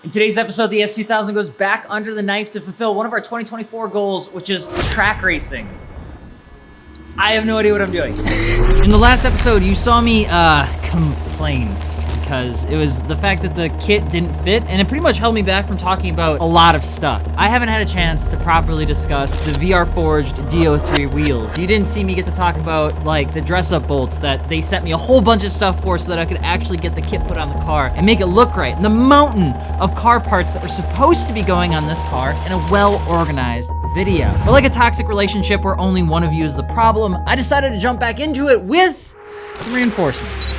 In today's episode, the S2000 goes back under the knife to fulfill one of our 2024 goals, which is track racing. I have no idea what I'm doing. In the last episode, you saw me complain because it was the fact that the kit didn't fit, and it pretty much held me back from talking about a lot of stuff. I haven't had a chance to properly discuss the VR Forged DO3 wheels. You didn't see me get to talk about like the dress-up bolts that they sent me a whole bunch of stuff for so that I could actually get the kit put on the car and make it look right. And the mountain of car parts that were supposed to be going on this car in a well-organized video. But like a toxic relationship where only one of you is the problem, I decided to jump back into it with some reinforcements.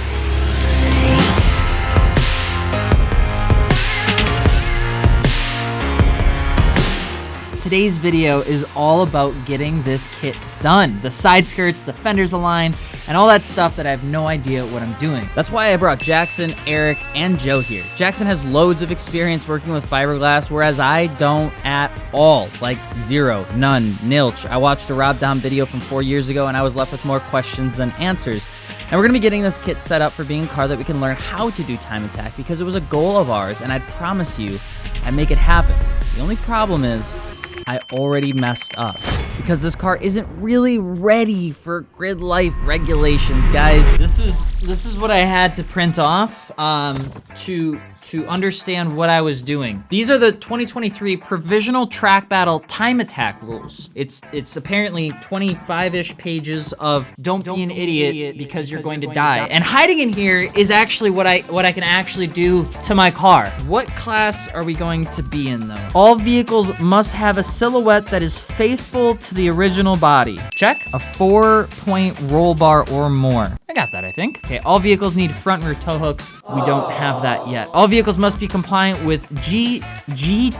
Today's video is all about getting this kit done. The side skirts, the fenders aligned, and all that stuff that I have no idea what I'm doing. That's why I brought Jackson, Eric, and Joe here. Jackson has loads of experience working with fiberglass, whereas I don't at all. Like zero, none, nilch. I watched a Rob Dom video from 4 years ago and I was left with more questions than answers. And we're gonna be getting this kit set up for being a car that we can learn how to do time attack because it was a goal of ours and I promise you, I'd make it happen. The only problem is, I already messed up because this car isn't really ready for GridLife regulations, guys. This is what I had to print off to understand what I was doing. These are the 2023 Provisional Track Battle Time Attack rules. It's apparently 25-ish pages of don't be an idiot because you're going to die. And hiding in here is actually what I can actually do to my car. What class are we going to be in though? All vehicles must have a silhouette that is faithful to the original body. Check. A 4-point roll bar or more. I got that, I think. Okay, all vehicles need front and rear tow hooks. We don't have that yet. All vehicles must be compliant with GTCR.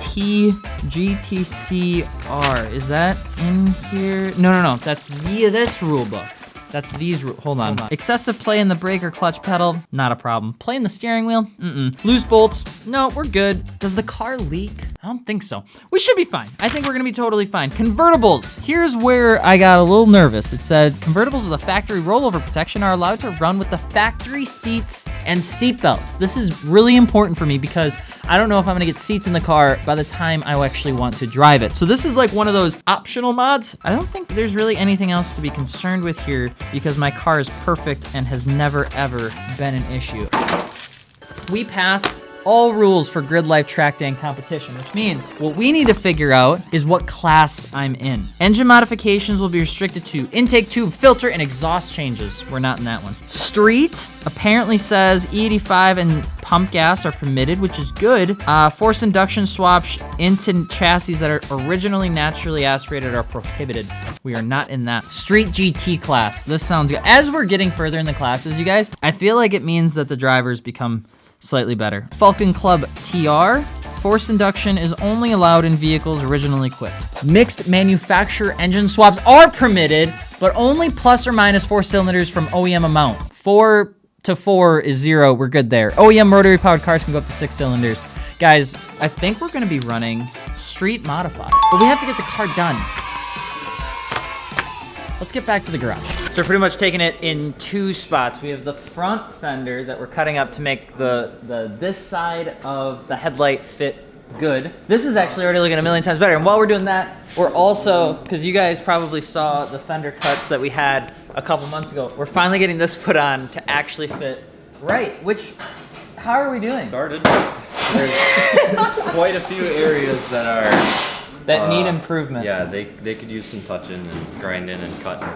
Is that in here? No. That's this rule book. That's these hold on. Excessive play in the brake or clutch pedal, not a problem. Play in the steering wheel, Loose bolts, no, we're good. Does the car leak? I don't think so. We should be fine. I think we're gonna be totally fine. Convertibles, here's where I got a little nervous. It said, convertibles with a factory rollover protection are allowed to run with the factory seats and seat belts. This is really important for me because I don't know if I'm gonna get seats in the car by the time I actually want to drive it. So this is like one of those optional mods. I don't think there's really anything else to be concerned with here because my car is perfect and has never ever been an issue. We pass all rules for GridLife Track Day and competition, which means what we need to figure out is what class I'm in. Engine modifications will be restricted to intake tube, filter, and exhaust changes. We're not in that one. Street apparently says E85 and pump gas are permitted, which is good. Forced induction swaps into chassis that are originally naturally aspirated are prohibited. We are not in that. Street GT class, this sounds good. As we're getting further in the classes, you guys, I feel like it means that the drivers become slightly better. Falcon Club TR, forced induction is only allowed in vehicles originally equipped. Mixed manufacturer engine swaps are permitted, but only plus or minus 4 cylinders from OEM amount. 4 to 4 is 0, we're good there. OEM rotary powered cars can go up to 6 cylinders. Guys, I think we're gonna be running street modified, but we have to get the car done. Let's get back to the garage. So we're pretty much taking it in 2 spots. We have the front fender that we're cutting up to make this side of the headlight fit good. This is actually already looking a million times better. And while we're doing that, we're also, because you guys probably saw the fender cuts that we had a couple months ago, we're finally getting this put on to actually fit right, which, how are we doing? Started. There's quite a few areas that need improvement. Yeah, they could use some touching and grinding and cutting.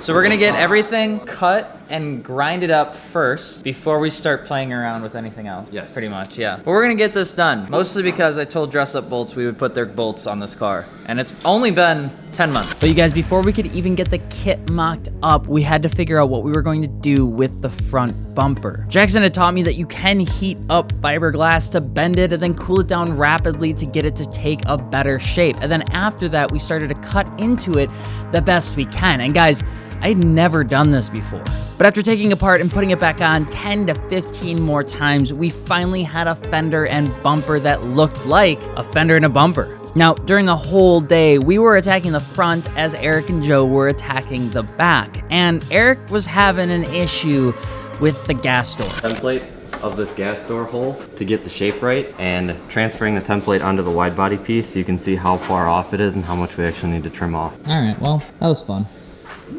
So we're gonna get everything cut and grind it up first before we start playing around with anything else. Yes. Pretty much, yeah. But we're gonna get this done, mostly because I told Dress Up Bolts we would put their bolts on this car. And it's only been 10 months. But you guys, before we could even get the kit mocked up, we had to figure out what we were going to do with the front bumper. Jackson had taught me that you can heat up fiberglass to bend it and then cool it down rapidly to get it to take a better shape. And then after that, we started to cut into it the best we can. And guys, I'd never done this before. But after taking it apart and putting it back on 10 to 15 more times, we finally had a fender and bumper that looked like a fender and a bumper. Now, during the whole day, we were attacking the front as Eric and Joe were attacking the back. And Eric was having an issue with the gas door. Template of this gas door hole to get the shape right, and transferring the template onto the wide body piece so you can see how far off it is and how much we actually need to trim off. All right, well, that was fun.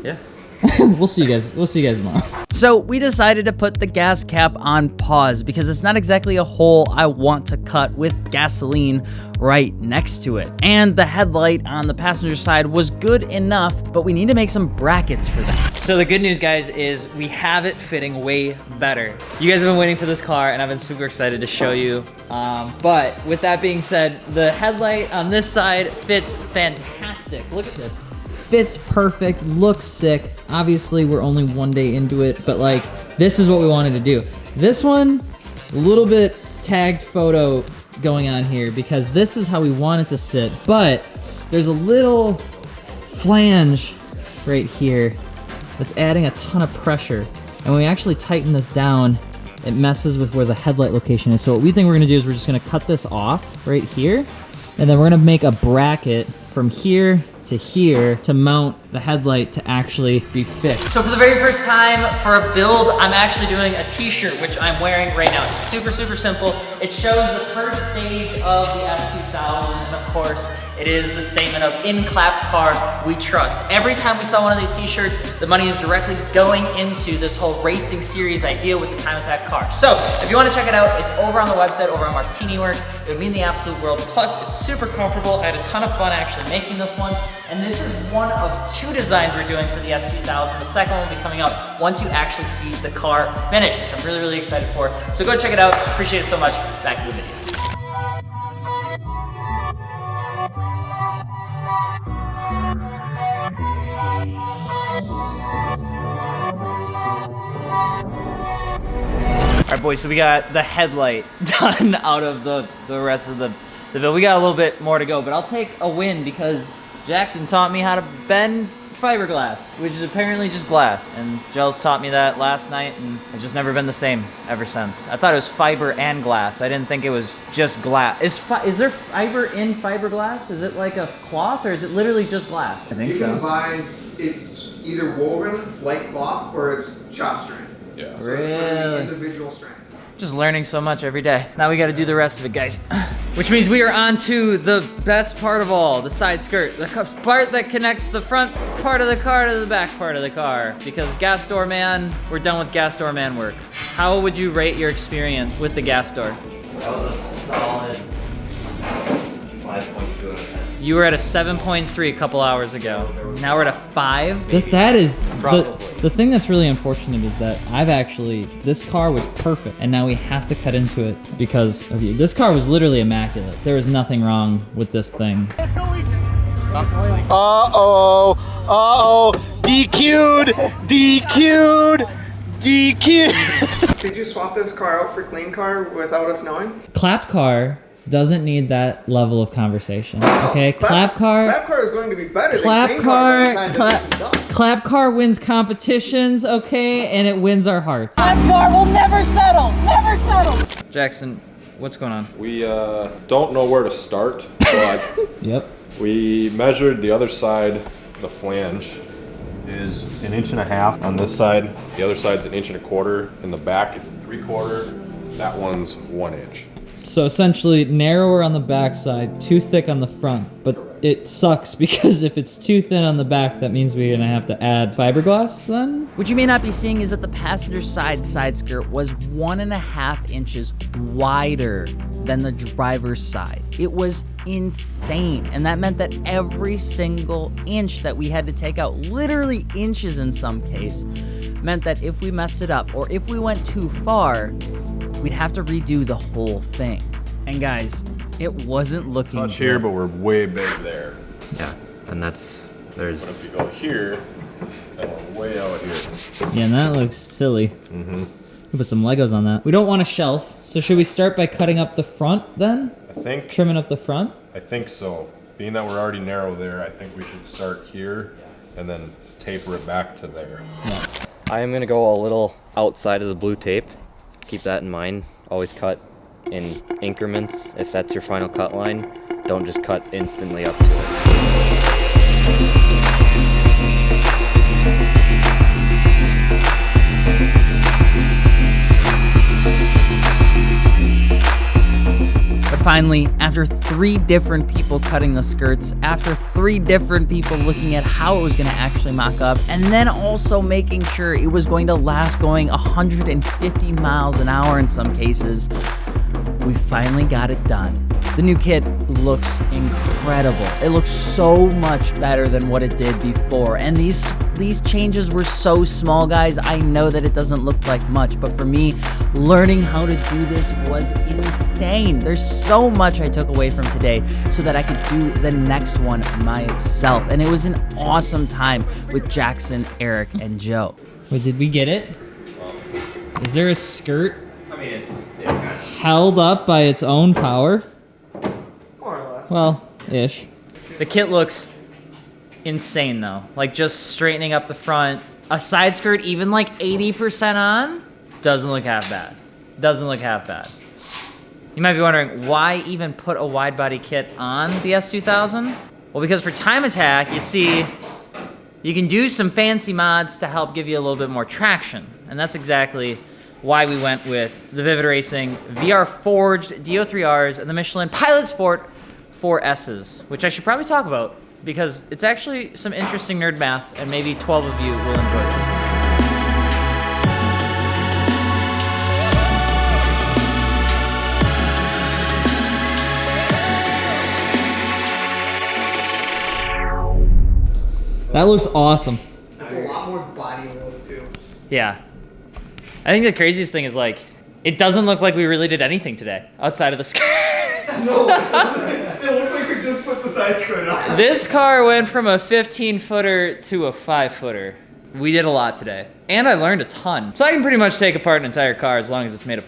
Yeah. We'll see you guys tomorrow. So we decided to put the gas cap on pause because it's not exactly a hole I want to cut with gasoline right next to it. And the headlight on the passenger side was good enough, but we need to make some brackets for that. So the good news, guys, is we have it fitting way better. You guys have been waiting for this car and I've been super excited to show you. But with that being said, the headlight on this side fits fantastic. Look at this. Fits perfect, looks sick. Obviously, we're only one day into it, but like, this is what we wanted to do. This one, a little bit tagged photo going on here because this is how we want it to sit, but there's a little flange right here that's adding a ton of pressure. And when we actually tighten this down, it messes with where the headlight location is. So what we think we're gonna do is we're just gonna cut this off right here, and then we're gonna make a bracket from here to here to mount the headlight to actually be fixed. So for the very first time for a build, I'm actually doing a t-shirt, which I'm wearing right now. It's super, super simple. It shows the first stage of the S2000, and of course, it is the statement of in clapped car, we trust. Every time we sell one of these t-shirts, the money is directly going into this whole racing series idea with the Time Attack car. So if you wanna check it out, it's over on the website, over on Martini Works. It would mean the absolute world. Plus, it's super comfortable. I had a ton of fun actually making this one. And this is one of 2 designs we're doing for the S2000. The second one will be coming out once you actually see the car finished, which I'm really, really excited for. So go check it out. Appreciate it so much. Back to the video. All right, boys, so we got the headlight done out of the rest of the build. We got a little bit more to go, but I'll take a win because Jackson taught me how to bend fiberglass, which is apparently just glass. And Gels taught me that last night, and it's just never been the same ever since. I thought it was fiber and glass. I didn't think it was just glass. Is there fiber in fiberglass? Is it like a cloth, or is it literally just glass? I think so. You can buy it either woven like cloth or it's chop strand. Yeah. So it's literally individual strand. Just learning so much every day. Now we gotta do the rest of it, guys. Which means we are on to the best part of all, the side skirt. The part that connects the front part of the car to the back part of the car. Because gas door man, we're done with gas door man work. How would you rate your experience with the gas door? That was a solid 5.2 out of 10. You were at a 7.3 a couple hours ago. Now we're at a 5. That is, the thing that's really unfortunate is that this car was perfect, and now we have to cut into it because of you. This car was literally immaculate. There was nothing wrong with this thing. Uh-oh, DQ'd. Did you swap this car out for clean car without us knowing? Clapped car doesn't need that level of conversation. Okay, clap car is going to be better than clean car by the time that this is done. Clap car wins competitions, okay, and it wins our hearts. Clap car will never settle, never settle. Jackson, what's going on? We don't know where to start, but Yep. we measured the other side. The flange is 1.5 inches on this side. The other side's 1.25 inches. In the back, it's 3/4. That one's 1 inch. So essentially narrower on the back side, too thick on the front. But it sucks because if it's too thin on the back, that means we're gonna have to add fiberglass then? What you may not be seeing is that the passenger side skirt was 1.5 inches wider than the driver's side. It was insane. And that meant that every single inch that we had to take out, literally inches in some case, meant that if we messed it up or if we went too far, we'd have to redo the whole thing. And guys, it wasn't looking Not good. here, but we're way big there. Yeah, and there's But if you go here, and we're way out here. Yeah, and that looks silly. Can put some Legos on that. We don't want a shelf, so should we start by cutting up the front then? Trimming up the front? I think so. Being that we're already narrow there, I think we should start here and then taper it back to there. Yeah. I am gonna go a little outside of the blue tape. Keep that in mind. Always cut in increments if that's your final cut line. Don't just cut instantly up to it. But finally, after 3 different people cutting the skirts, after 3 different people looking at how it was gonna actually mock up, and then also making sure it was going to last going 150 miles an hour in some cases, we finally got it done. The new kit looks incredible. It looks so much better than what it did before. And these changes were so small, guys. I know that it doesn't look like much, but for me, learning how to do this was insane. There's so much I took away from today so that I could do the next one myself. And it was an awesome time with Jackson, Eric, and Joe. Wait, did we get it? Is there a skirt? I mean, it's Held up by its own power? More or less. Well, ish. The kit looks insane though. Like just straightening up the front. A side skirt even like 80% on doesn't look half bad. Doesn't look half bad. You might be wondering why even put a wide body kit on the S2000? Well, because for Time Attack, you see, you can do some fancy mods to help give you a little bit more traction. And that's exactly why we went with the Vivid Racing VR Forged DO3Rs and the Michelin Pilot Sport 4Ss, which I should probably talk about because it's actually some interesting nerd math and maybe 12 of you will enjoy this. That looks awesome. It's a lot more body load too. Yeah. I think the craziest thing is like, it doesn't look like we really did anything today outside of the skirt. No, it doesn't. It looks like we just put the side skirt on. This car went from a 15-footer to a 5-footer. We did a lot today. And I learned a ton. So I can pretty much take apart an entire car as long as it's made of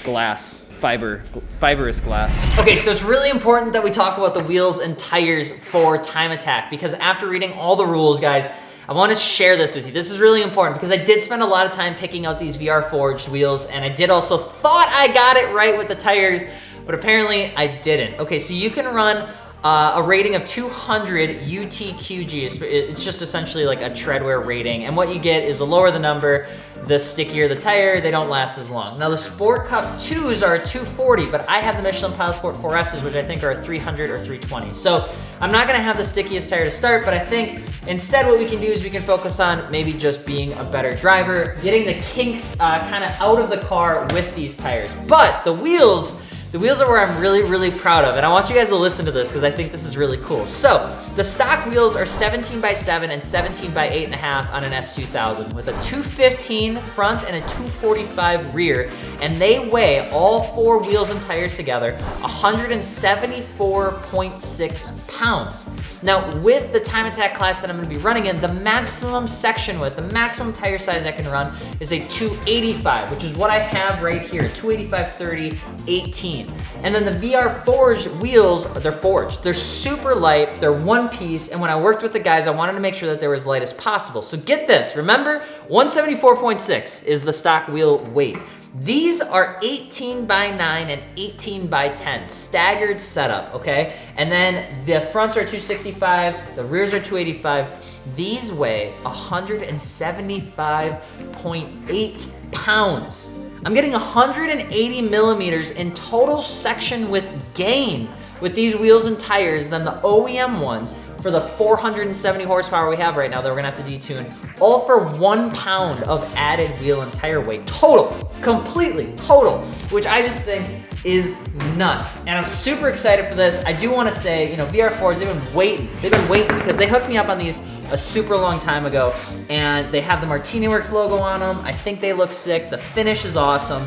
glass. Fibrous glass. Okay, so it's really important that we talk about the wheels and tires for Time Attack because after reading all the rules, guys, I want to share this with you. This is really important because I did spend a lot of time picking out these VR Forged wheels and I did also thought I got it right with the tires, but apparently I didn't. Okay, so you can run a rating of 200 UTQG. It's just essentially like a treadwear rating. And what you get is the lower the number, the stickier the tire, they don't last as long. Now the Sport Cup 2s are 240, but I have the Michelin Pilot Sport 4Ss, which I think are 300 or 320. So I'm not gonna have the stickiest tire to start, but I think instead what we can do is we can focus on maybe just being a better driver, getting the kinks kind of out of the car with these tires. But the wheels are where I'm really, really proud of, and I want you guys to listen to this because I think this is really cool. So, the stock wheels are 17x7 and 17x8.5 on an S2000 with a 215 front and a 245 rear, and they weigh all 4 wheels and tires together 174.6 pounds. Now, with the Time Attack class that I'm gonna be running in, the maximum section width, the maximum tire size I can run is a 285, which is what I have right here, 285/30/18. And then the VR Forged wheels, they're forged. They're super light, they're one piece, and when I worked with the guys, I wanted to make sure that they were as light as possible. So get this, remember, 174.6 is the stock wheel weight. These are 18x9 and 18x10, staggered setup, okay? And then the fronts are 265, the rears are 285. These weigh 175.8 pounds. I'm getting 180 millimeters in total section width gain with these wheels and tires than the OEM ones for the 470 horsepower we have right now that we're gonna have to detune, all for 1 pound of added wheel and tire weight. Total, completely total, which I just think is nuts. And I'm super excited for this. I do wanna say, you know, VR4s, they've been waiting because they hooked me up on these a super long time ago, and they have the Martini Works logo on them. I think they look sick, the finish is awesome.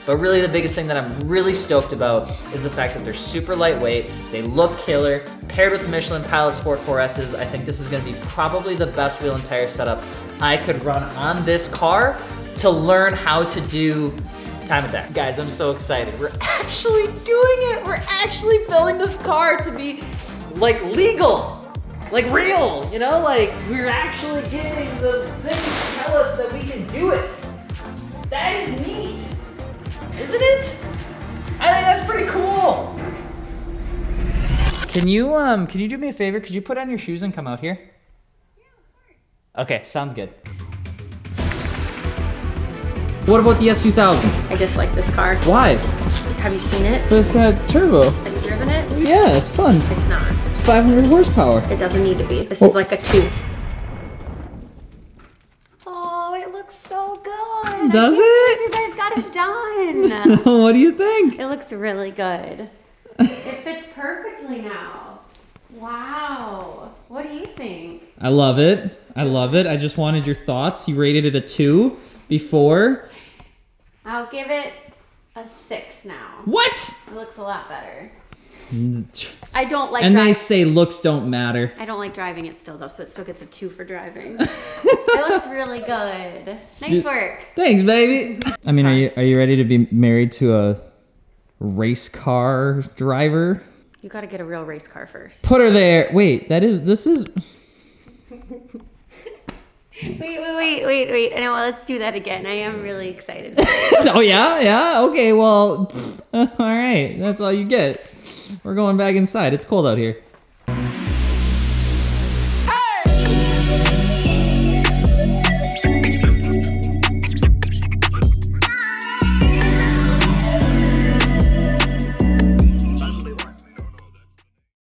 But really the biggest thing that I'm really stoked about is the fact that they're super lightweight, they look killer, paired with the Michelin Pilot Sport 4Ss, I think this is gonna be probably the best wheel and tire setup I could run on this car to learn how to do Time Attack. Guys, I'm so excited. We're actually doing it. We're actually building this car to be like legal, like real, you know? Like we're actually getting the things to tell us that we can do it. That is neat. Isn't it? I think that's pretty cool. Can you do me a favor? Could you put on your shoes and come out here? Yeah, of course. Okay, sounds good. What about the S2000? I just like this car. Why? Have you seen it? But it's got turbo. Have you driven it? Yeah, it's fun. It's not. It's 500 horsepower. It doesn't need to be. This is like a 2. Oh, it looks so good. Does I it? can't believe you guys got it done. What do you think? It looks really good. It fits perfectly now. Wow. What do you think? I love it. I love it. I just wanted your thoughts. You rated it a 2 before. I'll give it a 6 now. What? It looks a lot better. I don't like And driving. they say looks don't matter. I don't like driving it still though, so it still gets a 2 for driving. It looks really good. Nice work. Thanks, baby. I mean, are you ready to be married to a race car driver? You gotta get a real race car first. Put her there. Wait, this is. Wait. I know, let's do that again. I am really excited. Oh yeah. Okay. Well, all right. That's all you get. We're going back inside. It's cold out here.